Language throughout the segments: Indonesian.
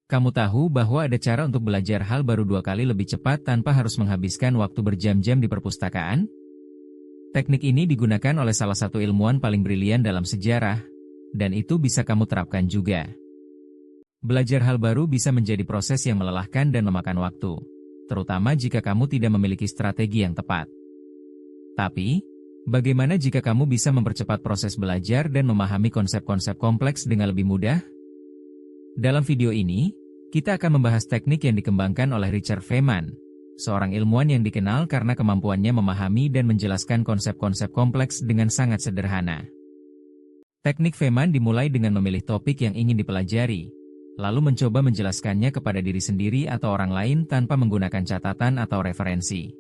Kamu tahu bahwa ada cara untuk belajar hal baru 2 kali lebih cepat tanpa harus menghabiskan waktu berjam-jam di perpustakaan? Teknik ini digunakan oleh salah satu ilmuwan paling brilian dalam sejarah, dan itu bisa kamu terapkan juga. Belajar hal baru bisa menjadi proses yang melelahkan dan memakan waktu, terutama jika kamu tidak memiliki strategi yang tepat. Tapi, bagaimana jika kamu bisa mempercepat proses belajar dan memahami konsep-konsep kompleks dengan lebih mudah? Dalam video ini, kita akan membahas teknik yang dikembangkan oleh Richard Feynman, seorang ilmuwan yang dikenal karena kemampuannya memahami dan menjelaskan konsep-konsep kompleks dengan sangat sederhana. Teknik Feynman dimulai dengan memilih topik yang ingin dipelajari, lalu mencoba menjelaskannya kepada diri sendiri atau orang lain tanpa menggunakan catatan atau referensi.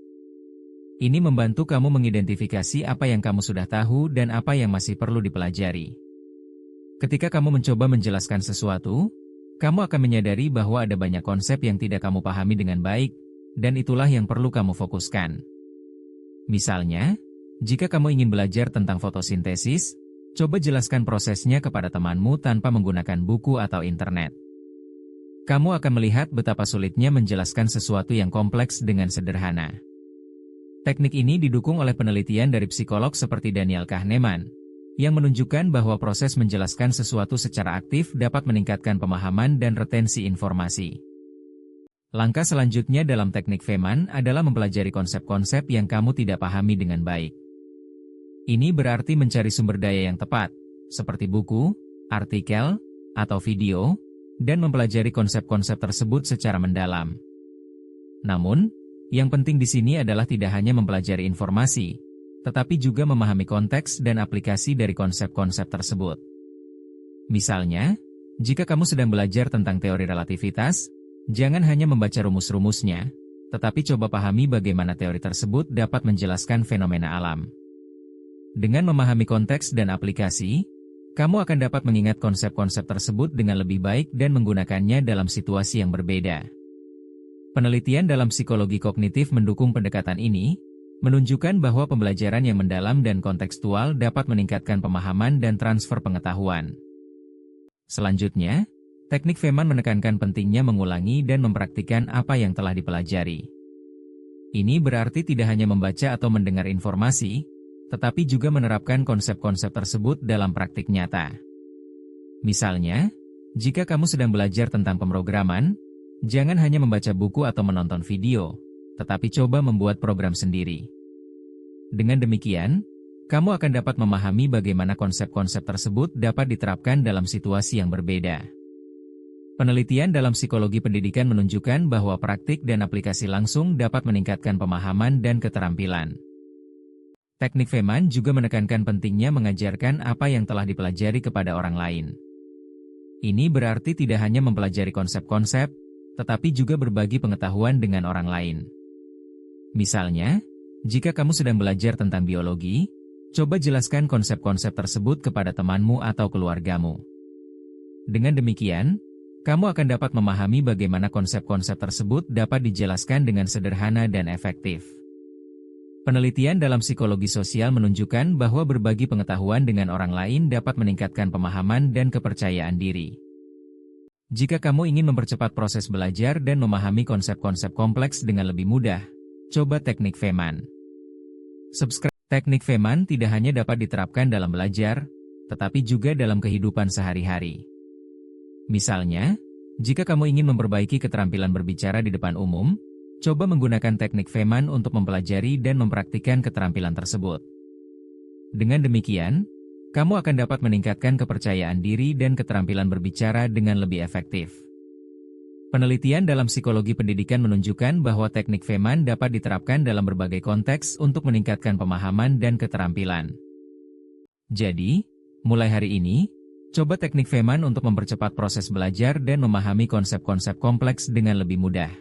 Ini membantu kamu mengidentifikasi apa yang kamu sudah tahu dan apa yang masih perlu dipelajari. Ketika kamu mencoba menjelaskan sesuatu, kamu akan menyadari bahwa ada banyak konsep yang tidak kamu pahami dengan baik, dan itulah yang perlu kamu fokuskan. Misalnya, jika kamu ingin belajar tentang fotosintesis, coba jelaskan prosesnya kepada temanmu tanpa menggunakan buku atau internet. Kamu akan melihat betapa sulitnya menjelaskan sesuatu yang kompleks dengan sederhana. Teknik ini didukung oleh penelitian dari psikolog seperti Daniel Kahneman, yang menunjukkan bahwa proses menjelaskan sesuatu secara aktif dapat meningkatkan pemahaman dan retensi informasi. Langkah selanjutnya dalam teknik Feynman adalah mempelajari konsep-konsep yang kamu tidak pahami dengan baik. Ini berarti mencari sumber daya yang tepat, seperti buku, artikel, atau video, dan mempelajari konsep-konsep tersebut secara mendalam. Namun, yang penting di sini adalah tidak hanya mempelajari informasi, tetapi juga memahami konteks dan aplikasi dari konsep-konsep tersebut. Misalnya, jika kamu sedang belajar tentang teori relativitas, jangan hanya membaca rumus-rumusnya, tetapi coba pahami bagaimana teori tersebut dapat menjelaskan fenomena alam. Dengan memahami konteks dan aplikasi, kamu akan dapat mengingat konsep-konsep tersebut dengan lebih baik dan menggunakannya dalam situasi yang berbeda. Penelitian dalam psikologi kognitif mendukung pendekatan ini, menunjukkan bahwa pembelajaran yang mendalam dan kontekstual dapat meningkatkan pemahaman dan transfer pengetahuan. Selanjutnya, teknik Feynman menekankan pentingnya mengulangi dan mempraktikkan apa yang telah dipelajari. Ini berarti tidak hanya membaca atau mendengar informasi, tetapi juga menerapkan konsep-konsep tersebut dalam praktik nyata. Misalnya, jika kamu sedang belajar tentang pemrograman, jangan hanya membaca buku atau menonton video, tetapi coba membuat program sendiri. Dengan demikian, kamu akan dapat memahami bagaimana konsep-konsep tersebut dapat diterapkan dalam situasi yang berbeda. Penelitian dalam psikologi pendidikan menunjukkan bahwa praktik dan aplikasi langsung dapat meningkatkan pemahaman dan keterampilan. Teknik Feynman juga menekankan pentingnya mengajarkan apa yang telah dipelajari kepada orang lain. Ini berarti tidak hanya mempelajari konsep-konsep, tetapi juga berbagi pengetahuan dengan orang lain. Misalnya, jika kamu sedang belajar tentang biologi, coba jelaskan konsep-konsep tersebut kepada temanmu atau keluargamu. Dengan demikian, kamu akan dapat memahami bagaimana konsep-konsep tersebut dapat dijelaskan dengan sederhana dan efektif. Penelitian dalam psikologi sosial menunjukkan bahwa berbagi pengetahuan dengan orang lain dapat meningkatkan pemahaman dan kepercayaan diri. Jika kamu ingin mempercepat proses belajar dan memahami konsep-konsep kompleks dengan lebih mudah, coba teknik Feynman. Teknik Feynman tidak hanya dapat diterapkan dalam belajar, tetapi juga dalam kehidupan sehari-hari. Misalnya, jika kamu ingin memperbaiki keterampilan berbicara di depan umum, coba menggunakan teknik Feynman untuk mempelajari dan mempraktikkan keterampilan tersebut. Dengan demikian, kamu akan dapat meningkatkan kepercayaan diri dan keterampilan berbicara dengan lebih efektif. Penelitian dalam psikologi pendidikan menunjukkan bahwa teknik Feynman dapat diterapkan dalam berbagai konteks untuk meningkatkan pemahaman dan keterampilan. Jadi, mulai hari ini, coba teknik Feynman untuk mempercepat proses belajar dan memahami konsep-konsep kompleks dengan lebih mudah.